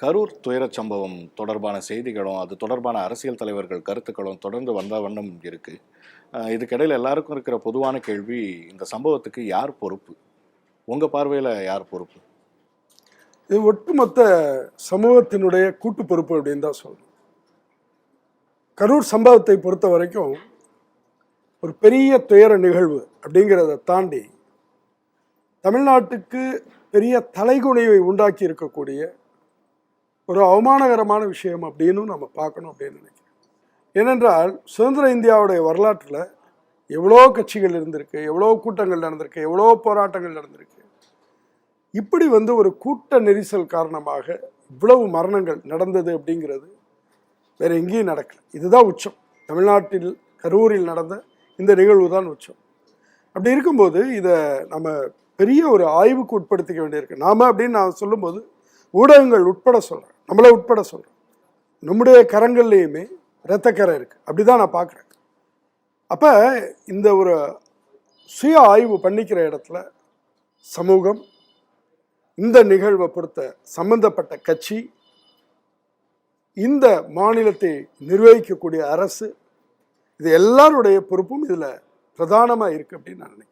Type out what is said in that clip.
கரூர் துயரச் சம்பவம் தொடர்பான செய்திகளும் அது தொடர்பான அரசியல் தலைவர்கள் கருத்துக்களும் தொடர்ந்து வந்த வண்ணம் இருக்கு. இதுக்கிடையில் எல்லாருக்கும் இருக்கிற பொதுவான கேள்வி, இந்த சம்பவத்துக்கு யார் பொறுப்பு? உங்க பார்வையில் யார் பொறுப்பு? இது ஒட்டுமொத்த சமூகத்தினுடைய கூட்டு பொறுப்பு அப்படின்னு தான் சொல்லணும். கரூர் சம்பவத்தை பொறுத்த வரைக்கும் ஒரு பெரிய துயர நிகழ்வு அப்படிங்கிறத தாண்டி தமிழ்நாட்டுக்கு பெரிய தலைகுனிவை உண்டாக்கி இருக்கக்கூடிய ஒரு அவமானகரமான விஷயம் அப்படின்னு நம்ம பார்க்கணும் அப்படின்னு நினைக்கிறேன். ஏனென்றால் சுதந்திர இந்தியாவுடைய வரலாற்றில் எவ்வளோ கட்சிகள் இருந்திருக்கு, எவ்வளோ கூட்டங்கள் நடந்திருக்கு, எவ்வளோ போராட்டங்கள் நடந்திருக்கு. இப்படி ஒரு கூட்ட நெரிசல் காரணமாக இவ்வளவு மரணங்கள் நடந்தது அப்படிங்கிறது வேற எங்கேயும் நடக்கல. இதுதான் உச்சம். தமிழ்நாட்டில் கரூரில் நடந்த இந்த நிகழ்வு தான் உச்சம். அப்படி இருக்கும்போது இதை நம்ம பெரிய ஒரு ஆய்வுக்கு உட்படுத்திக்க வேண்டியிருக்கு. நாம அப்படின்னு நான் சொல்லும்போது ஊடகங்கள் உட்பட சொல்கிறேன், நம்மளை உட்பட சொல்கிறேன். நம்முடைய கரங்கள்லேயுமே இரத்தக்கரை இருக்குது. அப்படி தான் நான் பார்க்குறேன். அப்போ இந்த ஒரு சுய ஆய்வு பண்ணிக்கிற இடத்துல சமூகம், இந்த நிகழ்வை பொறுத்த சம்பந்தப்பட்ட கட்சி, இந்த மாநிலத்தை நிர்வகிக்கக்கூடிய அரசு, இது எல்லாருடைய பொறுப்பும் இதில் பிரதானமாக இருக்குது அப்படின்னு நான் நினைக்கிறேன்.